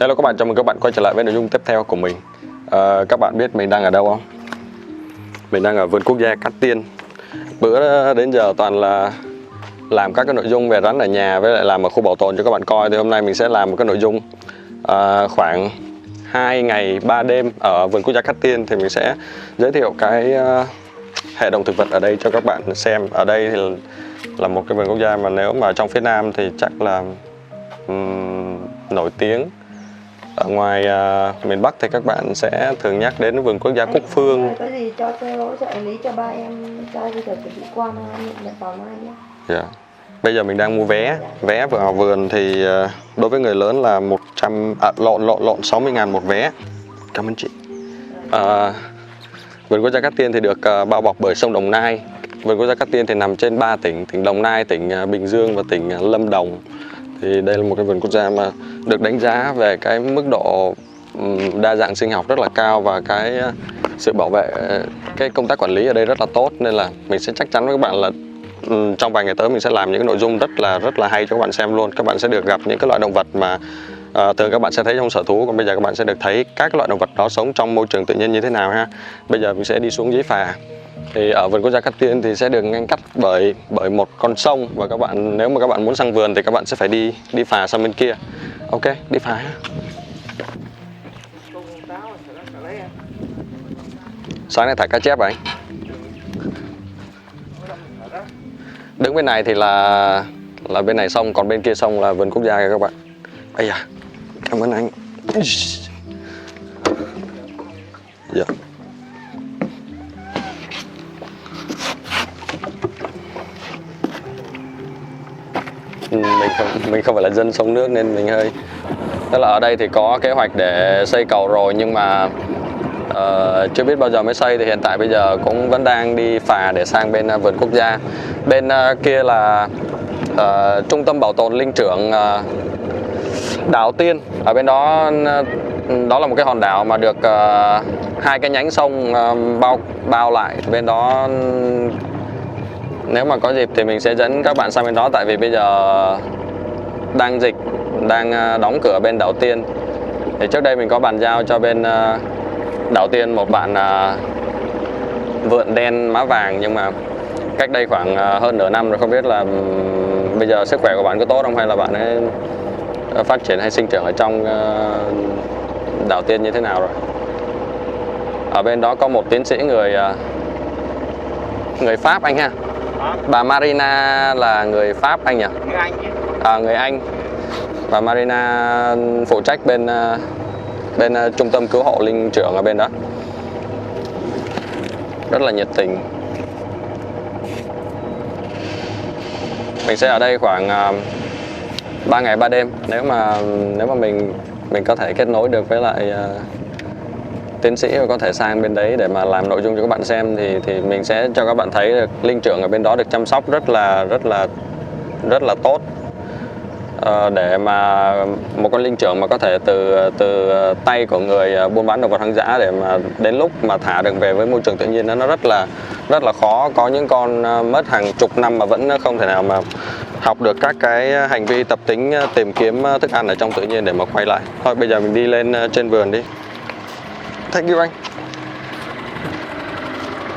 Hello các bạn, chào mừng các bạn quay trở lại với nội dung tiếp theo của mình. Các bạn biết mình đang ở đâu không? Mình đang ở vườn quốc gia Cát Tiên. Bữa đến giờ toàn là làm các cái nội dung về rắn ở nhà với lại làm ở khu bảo tồn cho các bạn coi. Thì hôm nay mình sẽ làm một cái nội dung khoảng 2 ngày 3 đêm ở vườn quốc gia Cát Tiên. Thì mình sẽ giới thiệu cái hệ động thực vật ở đây cho các bạn xem. Ở đây thì là một cái vườn quốc gia mà nếu mà trong phía Nam thì chắc là nổi tiếng. Ở ngoài miền Bắc thì các bạn sẽ thường nhắc đến vườn quốc gia Cúc Phương. Có gì cho hỗ trợ lý cho ba em cho đi được chuẩn bị quan nhận phòng mai nhé. Yeah. Bây giờ mình đang mua vé. Vé vào vườn thì đối với người lớn là 60.000 một vé. Cảm ơn chị. Vườn quốc gia Cát Tiên thì được bao bọc bởi sông Đồng Nai. Vườn quốc gia Cát Tiên thì nằm trên 3 tỉnh, tỉnh Đồng Nai, tỉnh Bình Dương và tỉnh Lâm Đồng. Thì đây là một cái vườn quốc gia mà được đánh giá về cái mức độ đa dạng sinh học rất là cao và cái sự bảo vệ, cái công tác quản lý ở đây rất là tốt, nên là mình sẽ chắc chắn với các bạn là trong vài ngày tới mình sẽ làm những cái nội dung rất là hay cho các bạn xem luôn. Các bạn sẽ được gặp những cái loại động vật mà thường các bạn sẽ thấy trong sở thú, còn bây giờ các bạn sẽ được thấy các loại động vật đó sống trong môi trường tự nhiên như thế nào ha. Bây giờ mình sẽ đi xuống dưới phà. Thì ở vườn quốc gia Cát Tiên thì sẽ được ngăn cách bởi một con sông, và các bạn nếu mà các bạn muốn sang vườn thì các bạn sẽ phải đi phà sang bên kia. Ok, đi phà ha. Sáng nay thả cá chép vậy. Đứng bên này thì là bên này sông, còn bên kia sông là vườn quốc gia kìa các bạn. Ây da, cảm ơn anh. Dạ. Mình không phải là dân sông nước nên mình hơi, tức là ở đây thì có kế hoạch để xây cầu rồi nhưng mà chưa biết bao giờ mới xây. Thì hiện tại bây giờ cũng vẫn đang đi phà để sang bên vườn quốc gia. Bên kia là trung tâm bảo tồn linh trưởng đảo Tiên. Ở bên đó là một cái hòn đảo mà được 2 cái nhánh sông bao lại. Bên đó nếu mà có dịp thì mình sẽ dẫn các bạn sang bên đó, tại vì bây giờ đang dịch, đang đóng cửa bên đảo Tiên. Thì trước đây mình có bàn giao cho bên đảo Tiên một bạn vượn đen má vàng, nhưng mà cách đây khoảng hơn nửa năm rồi, không biết là bây giờ sức khỏe của bạn có tốt không, hay là bạn ấy phát triển hay sinh trưởng ở trong đảo Tiên như thế nào rồi. Ở bên đó có một tiến sĩ người Pháp anh ha. Bà Marina là người Pháp anh nhỉ? Người Anh chứ. Người Anh. Bà Marina phụ trách bên trung tâm cứu hộ linh trưởng ở bên đó. Rất là nhiệt tình. Mình sẽ ở đây khoảng 3 ngày 3 đêm. Nếu mà mình có thể kết nối được với lại tiến sĩ và có thể sang bên đấy để mà làm nội dung cho các bạn xem, thì mình sẽ cho các bạn thấy được linh trưởng ở bên đó được chăm sóc rất là tốt. Để mà một con linh trưởng mà có thể từ tay của người buôn bán động vật hoang dã để mà đến lúc mà thả được về với môi trường tự nhiên nó rất là khó. Có những con mất hàng chục năm mà vẫn không thể nào mà học được các cái hành vi tập tính tìm kiếm thức ăn ở trong tự nhiên để mà quay lại. Thôi bây giờ mình đi lên trên vườn đi. Thank you anh.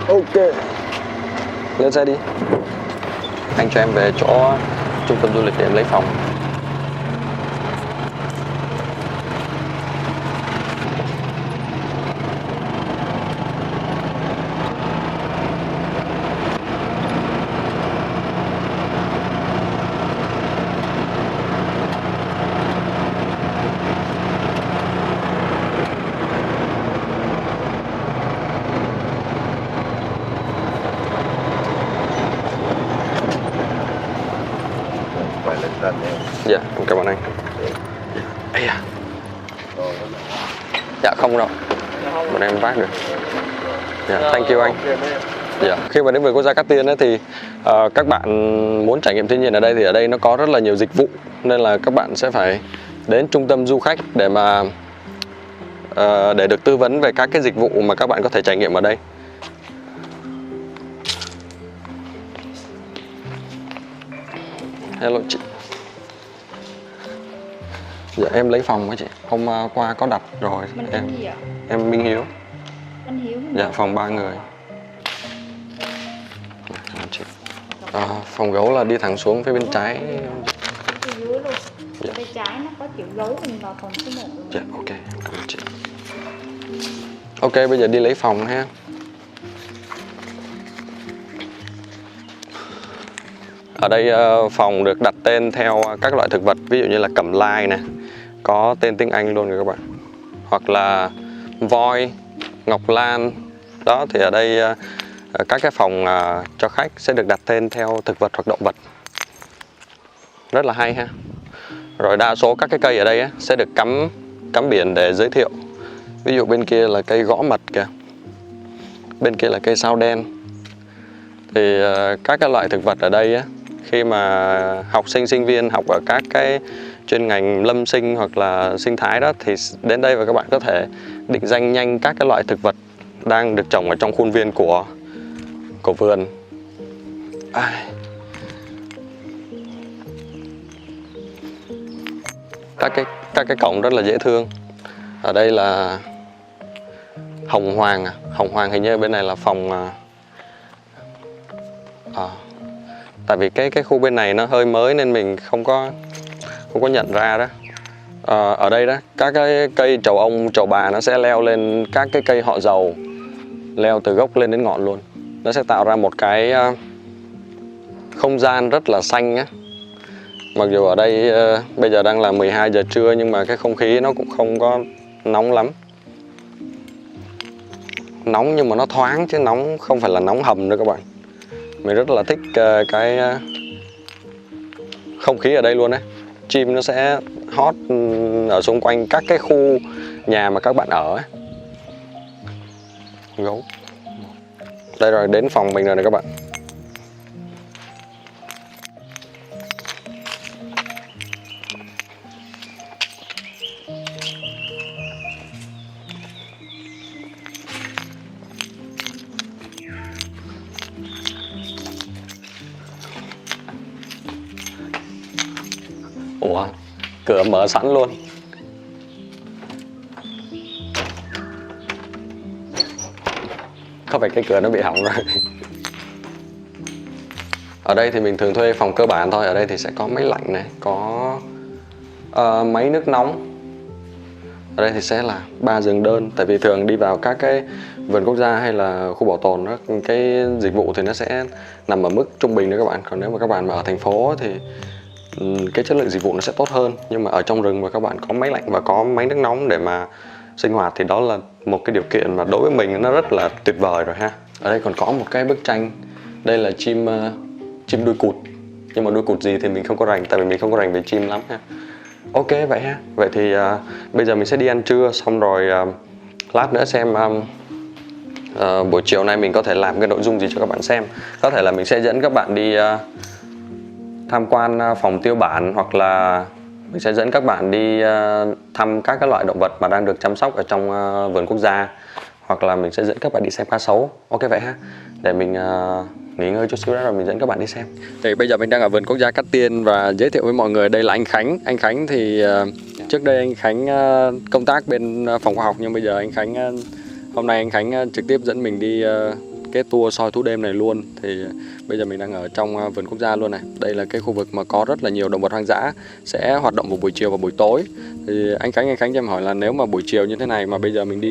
Ok, lên xe đi. Anh cho em về chỗ trung tâm du lịch để em lấy phòng. Dạ, cảm ơn anh. Ây da. Dạ không đâu, bọn em vác được. Dạ, thank you anh. Dạ. Khi mà đến vườn quốc gia Cát Tiên ấy, thì các bạn muốn trải nghiệm thiên nhiên ở đây thì ở đây nó có rất là nhiều dịch vụ, nên là các bạn sẽ phải đến trung tâm du khách để mà để được tư vấn về các cái dịch vụ mà các bạn có thể trải nghiệm ở đây. Hello chị. Dạ em lấy phòng với chị. Hôm qua có đặt rồi. Mình tên gì ạ? Em Minh Hiếu. Anh Hiếu. Dạ phòng 3 người. Chị. Phòng gấu là đi thẳng xuống phía bên trái. Phía dưới luôn. Dạ. Bên trái nó có chữ gấu, mình vào phòng số 1 luôn. Dạ ok, em cảm ơn chị. Ok, bây giờ đi lấy phòng ha. Ở đây phòng được đặt tên theo các loại thực vật, ví dụ như là cẩm lai nè, có tên tiếng Anh luôn rồi các bạn. Hoặc là voi, ngọc lan. Đó thì ở đây các cái phòng cho khách sẽ được đặt tên theo thực vật hoặc động vật. Rất là hay ha. Rồi đa số các cái cây ở đây sẽ được cắm biển để giới thiệu. Ví dụ bên kia là cây gõ mật kìa, bên kia là cây sao đen. Thì các cái loại thực vật ở đây khi mà học sinh sinh viên học ở các cái chuyên ngành lâm sinh hoặc là sinh thái đó, thì đến đây và các bạn có thể định danh nhanh các cái loại thực vật đang được trồng ở trong khuôn viên của vườn. Các cái cổng rất là dễ thương. Ở đây là hồng hoàng. Hồng hoàng hình như bên này là phòng tại vì cái khu bên này nó hơi mới nên mình không có nhận ra đó. Ở đây đó, các cái cây trầu ông trầu bà nó sẽ leo lên các cái cây họ dầu, leo từ gốc lên đến ngọn luôn. Nó sẽ tạo ra một cái không gian rất là xanh á. Mặc dù ở đây bây giờ đang là 12 giờ trưa nhưng mà cái không khí nó cũng không có nóng lắm. Nóng nhưng mà nó thoáng chứ nóng không phải là nóng hầm nữa các bạn. Mình rất là thích cái không khí ở đây luôn đấy. Chim nó sẽ hót ở xung quanh các cái khu nhà mà các bạn ở ấy. Gấu. Đây rồi, đến phòng mình rồi này các bạn. Ủa, cửa mở sẵn luôn. Có phải cái cửa nó bị hỏng rồi. Ở đây thì mình thường thuê phòng cơ bản thôi. Ở đây thì sẽ có máy lạnh này, có máy nước nóng. Ở đây thì sẽ là 3 giường đơn. Tại vì thường đi vào các cái vườn quốc gia hay là khu bảo tồn đó, cái dịch vụ thì nó sẽ nằm ở mức trung bình đó các bạn. Còn nếu mà các bạn mà ở thành phố thì cái chất lượng dịch vụ nó sẽ tốt hơn. Nhưng mà ở trong rừng mà các bạn có máy lạnh và có máy nước nóng để mà sinh hoạt thì đó là một cái điều kiện mà đối với mình nó rất là tuyệt vời rồi ha. Ở đây còn có một cái bức tranh. Đây là chim đuôi cụt. Nhưng mà đuôi cụt gì thì mình không có rành, tại vì mình không có rành về chim lắm ha. Ok vậy ha. Vậy thì bây giờ mình sẽ đi ăn trưa, xong rồi lát nữa xem buổi chiều nay mình có thể làm cái nội dung gì cho các bạn xem. Có thể là mình sẽ dẫn các bạn đi tham quan phòng tiêu bản, hoặc là mình sẽ dẫn các bạn đi thăm các cái loại động vật mà đang được chăm sóc ở trong vườn quốc gia, hoặc là mình sẽ dẫn các bạn đi xem cá sấu. Ok vậy ha. Để mình nghỉ ngơi chút xíu đó rồi mình dẫn các bạn đi xem. Thì bây giờ mình đang ở vườn quốc gia Cát Tiên và giới thiệu với mọi người đây là anh Khánh. Anh Khánh thì trước đây anh Khánh công tác bên phòng khoa học, nhưng bây giờ anh Khánh hôm nay anh Khánh trực tiếp dẫn mình đi cái tour soi thú đêm này luôn. Thì bây giờ mình đang ở trong vườn quốc gia luôn này. Đây là cái khu vực mà có rất là nhiều động vật hoang dã sẽ hoạt động vào buổi chiều và buổi tối. Thì anh Khánh cho em hỏi là nếu mà buổi chiều như thế này mà bây giờ mình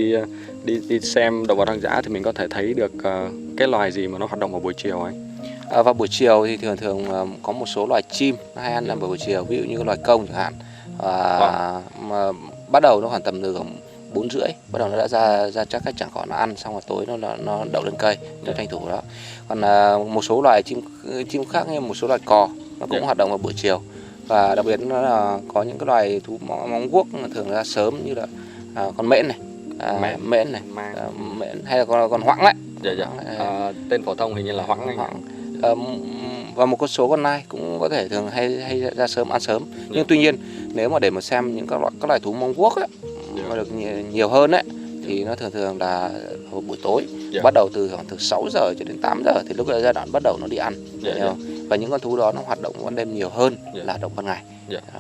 đi xem động vật hoang dã thì mình có thể thấy được cái loài gì mà nó hoạt động vào buổi chiều ấy? Vào buổi chiều thì thường có một số loài chim nó hay ăn vào buổi chiều, ví dụ như loài công chẳng hạn. Mà bắt đầu nó khoảng tầm từ 4:30 bắt đầu nó đã ra chắc các chẳng cỏ nó ăn, xong rồi tối nó đậu lên cây, nó tranh thủ đó. Còn một số loài chim khác như một số loài cò nó cũng hoạt động vào buổi chiều, và đặc biệt nó là có những cái loài thú móng guốc thường ra sớm như là con mễn này, mễn hay là con hoãng đấy. Dạ. Tên phổ thông hình như là hoãng anh. Và một số con nai cũng có thể thường hay ra sớm, ăn sớm. Nhưng tuy nhiên nếu mà để mà xem những các loài thú móng guốc ấy, mà được nhiều hơn ấy, thì nó thường là vào buổi tối, bắt đầu từ khoảng từ 6 giờ cho đến 8 giờ thì lúc đó giai đoạn bắt đầu nó đi ăn. và những con thú đó nó hoạt động ban đêm nhiều hơn là hoạt động ban ngày.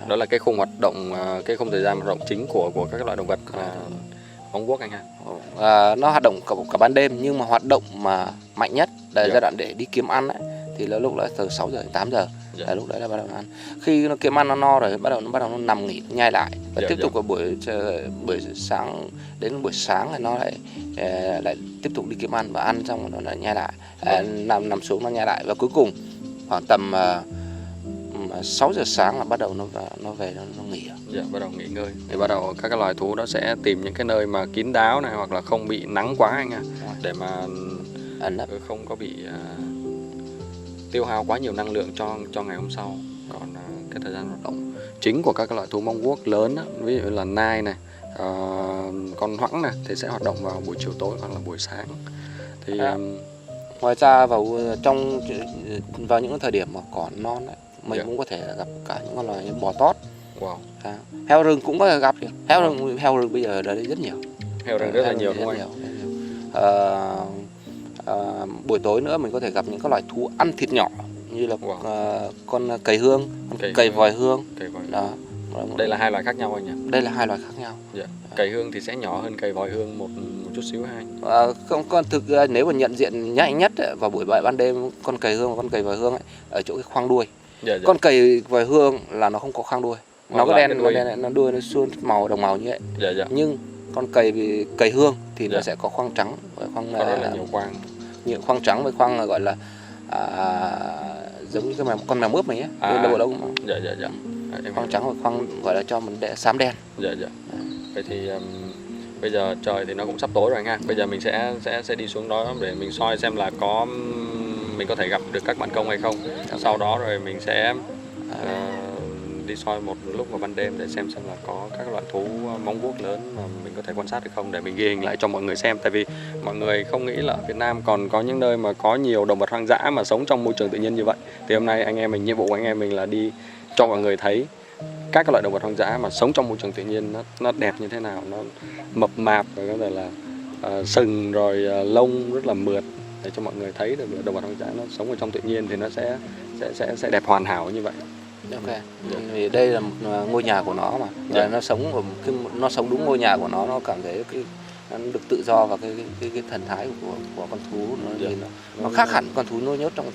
Đó là cái khung hoạt động, cái khung thời gian hoạt động chính của các loại động vật Mông Quốc anh ha. Nó hoạt động cả ban đêm, nhưng mà hoạt động mà mạnh nhất là giai đoạn để đi kiếm ăn ấy, thì là lúc là từ 6 giờ đến 8 giờ. Là lúc đấy là bắt đầu nó ăn. Khi nó kiếm ăn nó no rồi bắt đầu nó nằm nghỉ, nhai lại và tiếp tục vào buổi sáng, đến buổi sáng là nó lại tiếp tục đi kiếm ăn và ăn xong rồi nó lại nhai lại, nằm xuống nó nhai lại, và cuối cùng khoảng tầm 6 giờ sáng là bắt đầu nó về nó nghỉ. Bắt đầu nghỉ ngơi. Thì bắt đầu các cái loài thú đó sẽ tìm những cái nơi mà kín đáo này, hoặc là không bị nắng quá anh ạ, để mà không có bị tiêu hao quá nhiều năng lượng cho ngày hôm sau. Còn cái thời gian hoạt động chính của các cái loại thú Mông Quốc lớn đó, ví dụ là nai này, con hoãng này, thì sẽ hoạt động vào buổi chiều tối hoặc là buổi sáng. Thì ngoài ra vào những thời điểm mà cỏ non ấy, mình cũng có thể gặp cả những con loài như bò tót. Heo rừng cũng có thể gặp được. Heo rừng bây giờ ở đây rất nhiều. Heo rừng rất là nhiều đúng không anh? Buổi tối nữa mình có thể gặp những các loài thú ăn thịt nhỏ như là con cầy hương, cầy vòi hương. Đó. Đây là hai loài khác nhau anh nhỉ? Đây là hai loài khác nhau. Cầy hương thì sẽ nhỏ hơn cầy vòi hương một chút xíu hay anh? Thực ra nếu mà nhận diện nhanh nhất ấy, vào buổi ban đêm, con cầy hương và con cầy vòi hương ấy, ở chỗ cái khoang đuôi. Con cầy vòi hương là nó không có khoang đuôi, nó có đen, nó đuôi nó suôn màu đồng màu như vậy. Nhưng con cầy hương thì nó sẽ có khoang trắng với khoang nhiều khoang trắng với khoang gọi là giống như con mèo mướp này nhé. Bộ lông. Khoang trắng và khoang gọi là cho mình xám đen. Vậy thì bây giờ trời thì nó cũng sắp tối rồi anh ha. Bây giờ mình sẽ đi xuống đó để mình soi xem là mình có thể gặp được các bạn công hay không. Sau đó rồi mình sẽ đi soi một lúc vào ban đêm để xem là có các loại thú Mông Quốc lớn mà mình có thể quan sát được không, để mình ghi hình lại cho mọi người xem. Tại vì mọi người không nghĩ là ở Việt Nam còn có những nơi mà có nhiều động vật hoang dã mà sống trong môi trường tự nhiên như vậy. Thì hôm nay anh em mình, nhiệm vụ của anh em mình là đi cho mọi người thấy các loại động vật hoang dã mà sống trong môi trường tự nhiên nó đẹp như thế nào, nó mập mạp, rồi có thể là sừng, rồi lông rất là mượt, để cho mọi người thấy được động vật hoang dã nó sống ở trong tự nhiên thì nó sẽ đẹp hoàn hảo như vậy. Vì đây là một ngôi nhà của nó mà, và nó sống đúng ngôi nhà của nó cảm thấy nó được tự do, và cái thần thái của con thú nó khác hẳn con thú nuôi nhốt trong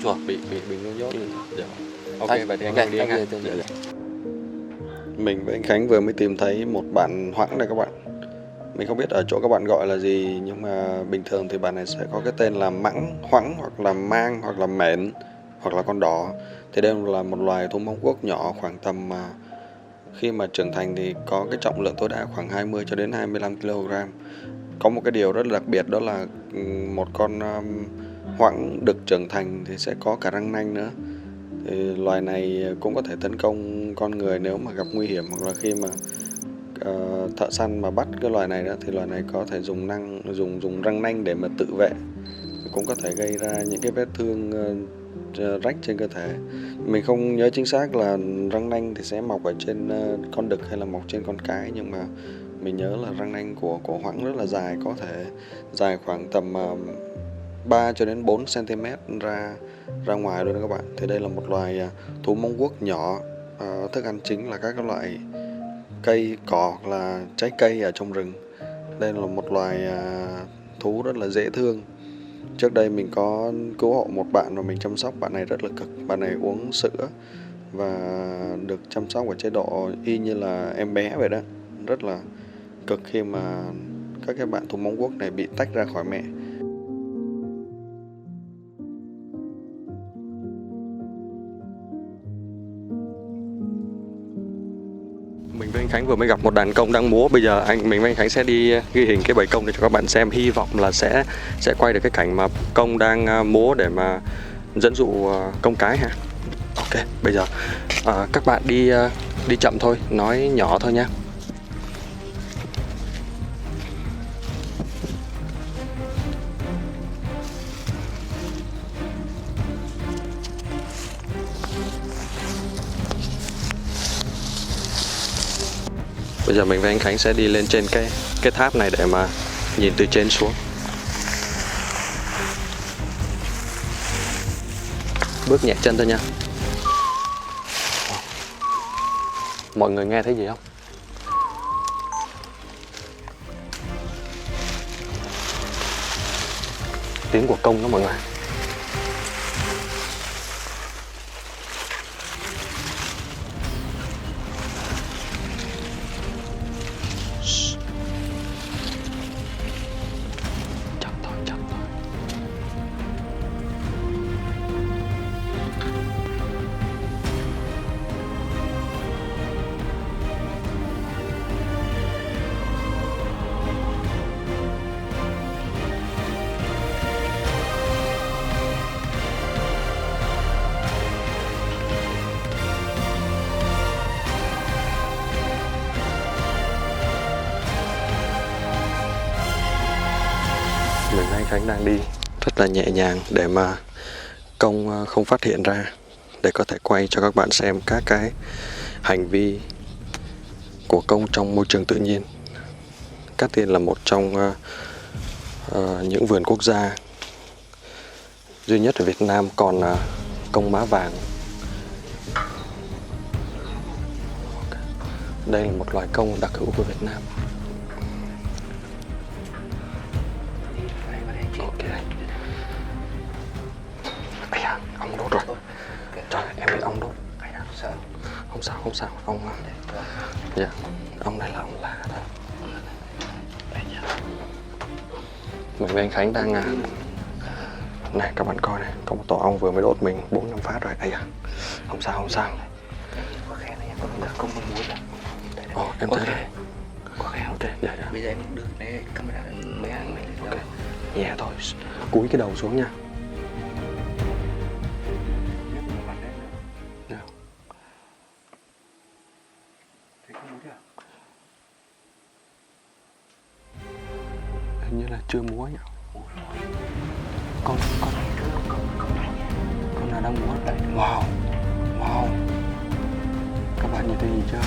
chuồng bị nuôi nhốt. Ok, vậy thì anh đi anh ha. Mình với anh Khánh vừa mới tìm thấy một bạn hoãng này các bạn. Mình không biết ở chỗ các bạn gọi là gì, nhưng mà bình thường thì bạn này sẽ có cái tên là mãng, hoãng, hoặc là mang, hoặc là mện, hoặc là con đỏ. Thì đây là một loài thú Mông Quốc nhỏ, khoảng tầm khi mà trưởng thành thì có cái trọng lượng tối đa khoảng 20 cho đến 25 kg. Có một cái điều rất là đặc biệt, đó là một con hoãng được trưởng thành thì sẽ có cả răng nanh nữa. Thì loài này cũng có thể tấn công con người nếu mà gặp nguy hiểm, hoặc là khi mà thợ săn mà bắt cái loài này đó, thì loài này có thể dùng răng nanh để mà tự vệ, cũng có thể gây ra những cái vết thương rách trên cơ thể. Mình không nhớ chính xác là răng nanh thì sẽ mọc ở trên con đực hay là mọc trên con cái, nhưng mà mình nhớ là răng nanh của hoãng rất là dài, có thể dài khoảng tầm 3 cho đến 4 cm ra ngoài luôn đó các bạn. Thì đây là một loài thú Mông Quốc nhỏ, thức ăn chính là các loại cây cỏ hoặc là trái cây ở trong rừng. Đây là một loài thú rất là dễ thương. Trước đây mình có cứu hộ một bạn và mình chăm sóc bạn này rất là cực. Bạn này uống sữa và được chăm sóc ở chế độ y như là em bé vậy đó. Rất là cực khi mà các cái bạn thú Mông Quốc này bị tách ra khỏi mẹ. Mình với anh Khánh vừa mới gặp một đàn công đang múa. Bây giờ mình với anh Khánh sẽ đi ghi hình cái bầy công để cho các bạn xem. Hy vọng là sẽ quay được cái cảnh mà công đang múa để mà dẫn dụ công cái ha. Ok, bây giờ các bạn đi chậm thôi, nói nhỏ thôi nha. Bây giờ mình với anh Khánh sẽ đi lên trên cái tháp này để mà nhìn từ trên xuống. Bước nhẹ chân thôi nha. Mọi người nghe thấy gì không? Tiếng của công đó mọi người. Chậm thôi, chậm thôi. Mình với anh Khánh đang đi rất là nhẹ nhàng để mà công không phát hiện ra, để có thể quay cho các bạn xem các cái hành vi của công trong môi trường tự nhiên. Cát Tiên là một trong những vườn quốc gia duy nhất ở Việt Nam còn công má vàng. Đây là một loài công đặc hữu của Việt Nam. Ok. Ây da, ong đốt rồi. Trời, em bị ong đốt. Không sao, không sao, ong. Dạ, ong này là ong lạ thôi. Mình với anh Khánh đang này các bạn coi này, có một tổ ong vừa mới đốt mình 4-5 phát rồi. Ây da, không sao, không sao. Không mong muốn là Ồ, em thấy rồi. có khéo. Ok, dạ, dạ. Bây giờ em được lấy camera mấy anh mình lên. Ok, nhẹ thôi, cúi cái đầu xuống nha. Dạ. Hình như là chưa múa nhỉ? Con nào đang múa đấy? Wow, wow. Các bạn nhìn thấy gì chưa?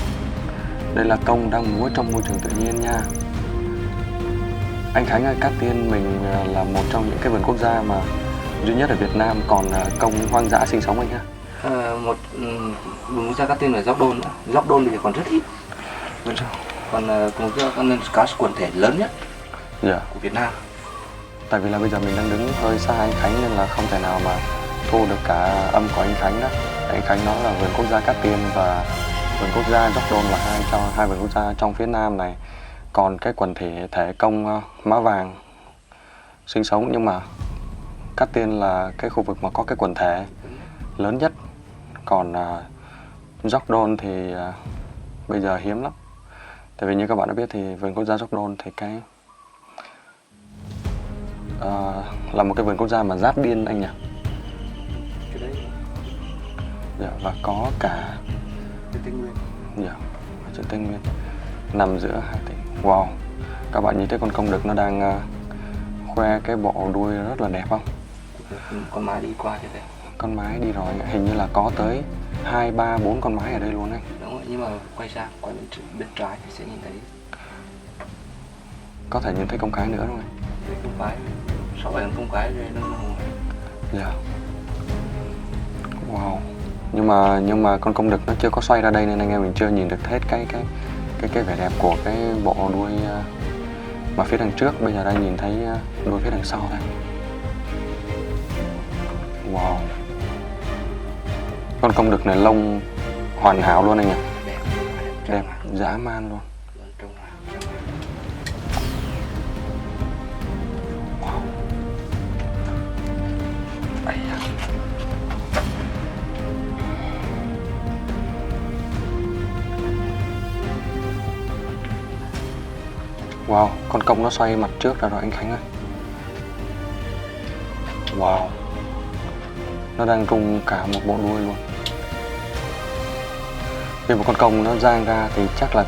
Đây là công đang múa trong môi trường tự nhiên nha. Anh Khánh ơi, Cát Tiên mình là một trong những cái vườn quốc gia mà duy nhất ở Việt Nam còn công hoang dã sinh sống anh ha. Vườn quốc gia Cát Tiên là Gióc Đôn nữa. Gióc Đôn bây giờ còn rất ít. Còn con cá quần thể lớn nhất Dạ. của Việt Nam. Tại vì là bây giờ mình đang đứng hơi xa anh Khánh nên là không thể nào mà thu được cả âm của anh Khánh đó. Anh Khánh nói là vườn quốc gia Cát Tiên và vườn quốc gia Gióc Đôn là hai vườn quốc gia trong phía Nam này. Còn cái quần thể công má vàng sinh sống, nhưng mà Cát Tiên là cái khu vực mà có cái quần thể lớn nhất. Còn Gióc Đôn thì bây giờ hiếm lắm. Tại vì như các bạn đã biết thì vườn quốc gia Gióc Đôn thì cái là một cái vườn quốc gia mà giáp biên anh nhỉ? Dạ, và có cả Tây Nguyên. dạ, ở trên Tây Nguyên, nằm giữa hai tỉnh. Wow, các bạn nhìn thấy con công đực nó đang khoe cái bộ đuôi rất là đẹp không? Con mái đi qua như thế. Con mái đi rồi, hình như là có tới 2, 3, 4 con mái ở đây luôn anh. Đúng rồi, nhưng mà quay sang bên trái thì sẽ nhìn thấy. Có thể nhìn thấy con cái nữa đúng không? Con cái, 6-7 con cái đây nó ngồi. Dạ. Wow. Nhưng mà con công đực nó chưa có xoay ra đây nên anh em mình chưa nhìn được hết cái vẻ đẹp của cái bộ đuôi mà phía đằng trước. Bây giờ đang nhìn thấy đuôi phía đằng sau thôi. Wow. Con công đực này lông hoàn hảo luôn anh ạ. Đẹp dã man luôn. Wow. Wow, con công nó xoay mặt trước ra rồi anh Khánh ơi. Wow. Nó đang rung cả một bộ đuôi luôn. Khi một con công nó dang ra thì chắc là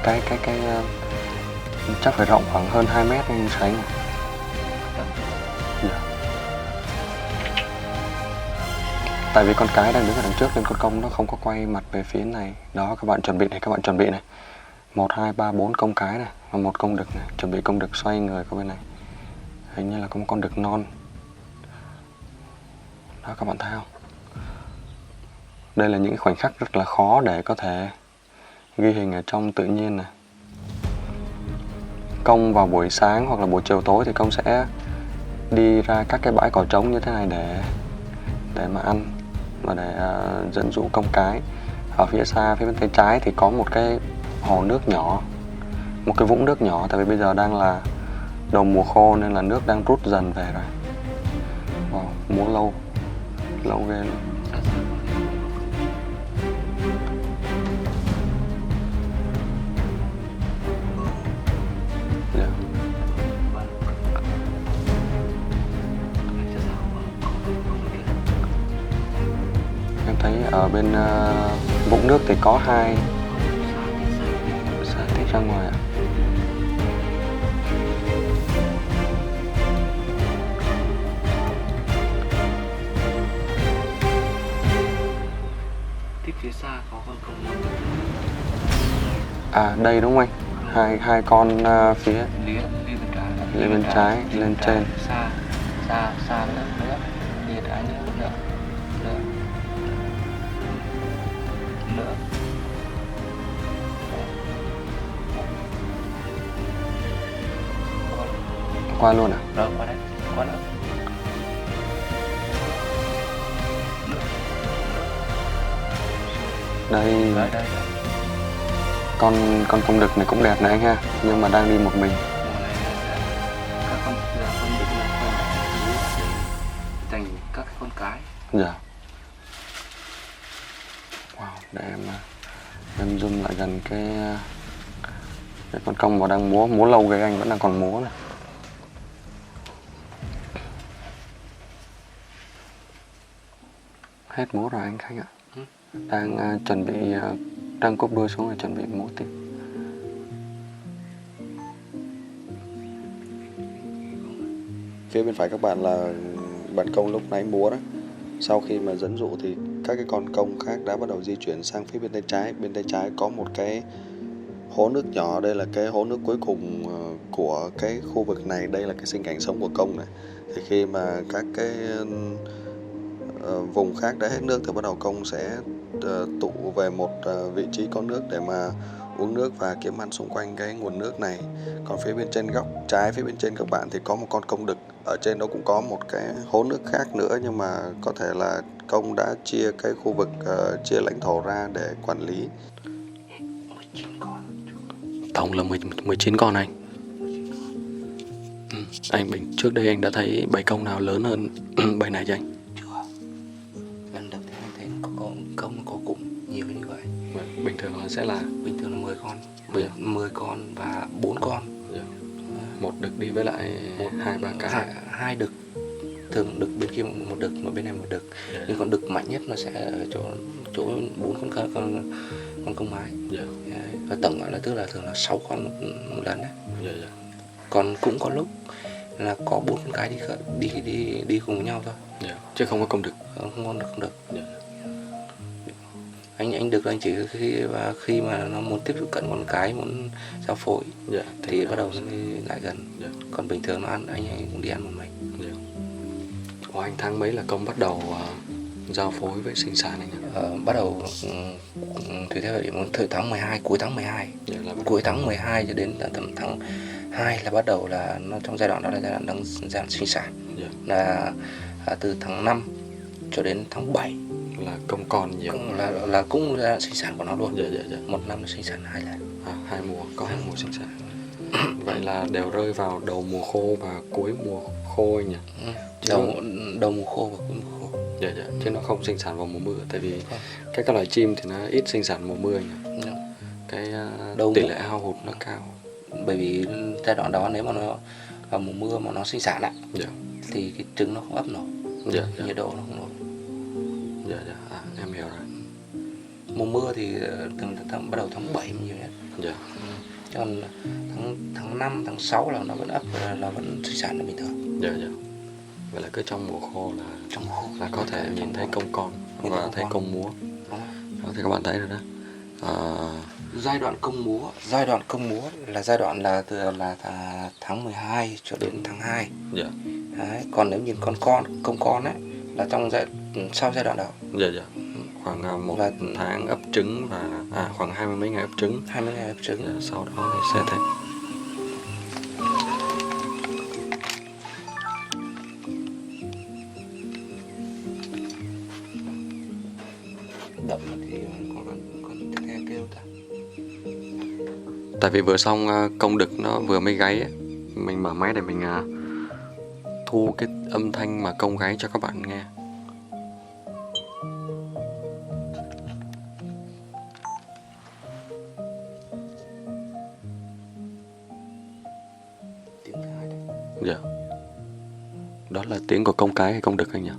chắc phải rộng khoảng hơn 2 mét anh Khánh. Yeah. Tại vì con cái đang đứng ở đằng trước nên con công nó không có quay mặt về phía này. Đó, các bạn chuẩn bị này, 1, 2, 3, 4 công cái này và một công đực này. Chuẩn bị công đực xoay người qua bên này. Hình như là có một con đực non. Đó, các bạn thấy không? Đây là những khoảnh khắc rất là khó để có thể ghi hình ở trong tự nhiên này. Công vào buổi sáng hoặc là buổi chiều tối thì Công sẽ đi ra các cái bãi cỏ trống như thế này để mà ăn và để dẫn dụ công cái. Ở phía xa, phía bên tay trái thì có một cái hồ nước nhỏ, một cái vũng nước nhỏ, tại vì bây giờ đang là đầu mùa khô nên là nước đang rút dần về rồi. Wow, múa lâu ghê luôn. Yeah. Em thấy ở bên vũng nước thì có hai xa tích ra ngoài ạ. Tiếp phía xa có con công. À đây đúng không anh? Hai con phía Lên bên trái, lên trên. xa nữa, đi trái nữa. Qua luôn à? Rồi qua đấy, qua nữa. Đây. Đây. Con công đực này cũng đẹp này anh ha, nhưng mà đang đi một mình. Các con đực này thành các con cái. Dạ. Wow, để em zoom lại gần cái con công mà đang múa lâu ghê, anh vẫn đang còn múa này. Hết múa rồi anh Khánh ạ. Đang chuẩn bị đang cúp đuôi xuống rồi chuẩn bị múa tiếp. Phía bên phải các bạn là bạn công lúc nãy múa đó. Sau khi mà dẫn dụ thì các cái con công khác đã bắt đầu di chuyển sang phía bên tay trái. Bên tay trái có một cái hố nước nhỏ, đây là cái hố nước cuối cùng của cái khu vực này. Đây là cái sinh cảnh sống của công này. Thì khi mà các cái vùng khác đã hết nước thì bắt đầu công sẽ tụ về một vị trí có nước để mà uống nước và kiếm ăn xung quanh cái nguồn nước này. Còn phía bên trên góc trái, phía bên trên các bạn thì có một con công đực. Ở trên đó cũng có một cái hố nước khác nữa, nhưng mà có thể là công đã chia cái khu vực, chia lãnh thổ ra để quản lý. 19 con. Tổng là 19 con anh. Anh trước đây anh đã thấy bầy công nào lớn hơn bầy này chứ anh? Chưa. Lần đầu tiên anh thấy có công có cụm nhiều như vậy. Bình thường nó sẽ là 10 con. 10 con và 4 con. Một đực đi với lại 2-3 cái. Hai đực. Thường đực bên kia một đực, mà bên này một đực. Nhưng con đực mạnh nhất nó sẽ ở chỗ 4 con công mái. Và tổng là tức là thường là 6 con một lần đấy. Còn cũng có lúc là có 4 con cái đi cùng với nhau thôi. Chứ không có công đực. Không được. Anh được anh chỉ khi mà nó muốn tiếp cận con cái, muốn giao phối thì bắt đầu nó đi lại gần. Còn bình thường nó ăn anh cũng đi ăn một mình. Anh tháng mấy là công bắt đầu giao phối với sinh sản anh? Bắt đầu tùy theo thời điểm, thời tháng 12, cuối tháng 12. Cuối tháng 12 cho đến tầm tháng 2 là bắt đầu là nó trong giai đoạn đó là giai đoạn sinh sản. Là từ tháng 5 cho đến tháng 7 là công con nhiều, là cũng là sinh sản của nó luôn. Một năm nó sinh sản 2 lần. 2 mùa, có 2 mùa sinh sản. Vậy là đều rơi vào đầu mùa khô và cuối mùa khô anh nhỉ? Đầu mùa khô và cuối mùa khô. Chứ nó không sinh sản vào mùa mưa, tại vì các loài chim thì nó ít sinh sản mùa mưa nhỉ? Cái tỷ lệ hao hụt nó cao. Bởi vì giai đoạn đó nếu mà nó vào mùa mưa mà nó sinh sản lại thì cái trứng nó không ấp nổi, nhiệt độ nó không nổi. Em hiểu rồi. Mùa mưa thì bắt đầu tháng 7 nhiều nhất. Còn tháng 5, tháng 6 là nó vẫn ấp, là vẫn sinh sản được bình thường. Vậy là cứ trong mùa khô là có thể nhìn thấy công con và thấy công múa. Đó thì các bạn thấy rồi đó. Giai đoạn công múa là giai đoạn là từ tháng 12 cho đến tháng 2. Đấy, còn nếu nhìn công con ấy là sau giai đoạn đó. khoảng 1 Và- tháng ấp trứng và khoảng 20 mấy ngày ấp trứng. 20 ngày ấp trứng. Sau đó thì sẽ thấy Động thì có nghe kêu ta. tại vì vừa xong công đực nó vừa mới gáy ấy. Mình mở máy để mình thu cái âm thanh mà công gáy cho các bạn nghe. Tiếng thứ hai đấy. Dạ. Đó là tiếng của công cái hay công đực anh nhỉ?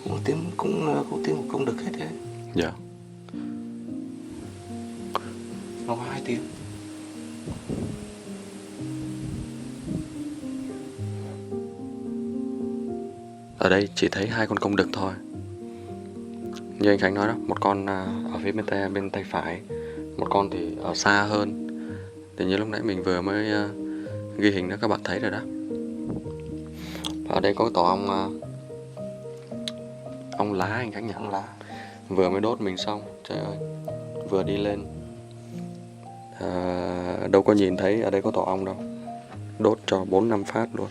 Một tiếng cũng tiếng của công đực hết đấy. Dạ. Nó có 2 tiếng. Ở đây chỉ thấy 2 con công đực thôi. Như anh Khánh nói đó, một con ở phía bên tay phải, một con thì ở xa hơn. Thì như lúc nãy mình vừa mới ghi hình đó, các bạn thấy rồi đó. Ở đây có tổ ong lá anh Khánh nhỉ? Ong lá. Vừa mới đốt mình xong, trời ơi, vừa đi lên đâu có nhìn thấy ở đây có tổ ong đâu, đốt cho 4-5 phát luôn.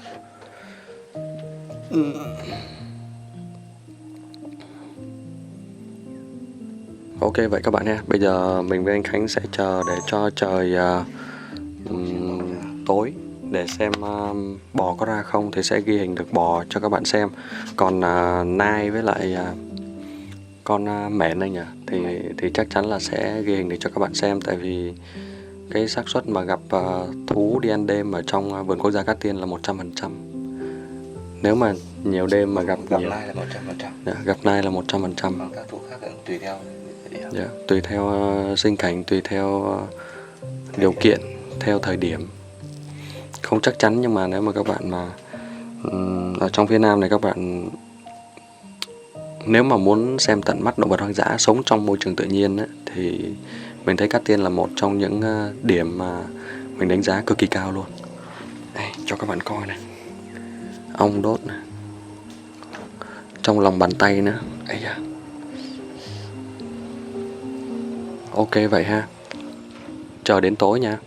Ok vậy các bạn nha, bây giờ mình với anh Khánh sẽ chờ để cho trời tối để xem bò có ra không thì sẽ ghi hình được bò cho các bạn xem. Còn nai với lại con mẻn này nhỉ thì chắc chắn là sẽ ghi hình để cho các bạn xem, tại vì cái xác suất mà gặp thú đi ăn đêm ở trong vườn quốc gia Cát Tiên là 100%. Nếu mà nhiều đêm mà gặp nhiều, nai là 100%. gặp nai là 100%. Còn các thú khác tùy theo địa điểm. Dạ, tùy theo sinh cảnh, tùy theo điều kiện, theo thời điểm. Không chắc chắn, nhưng mà nếu mà các bạn mà ở trong phía Nam này, các bạn nếu mà muốn xem tận mắt động vật hoang dã sống trong môi trường tự nhiên á, thì mình thấy Cát Tiên là một trong những điểm mà mình đánh giá cực kỳ cao luôn. Đây, cho các bạn coi này, ong đốt này, trong lòng bàn tay nữa. Ây da. Ok vậy ha, chờ đến tối nha.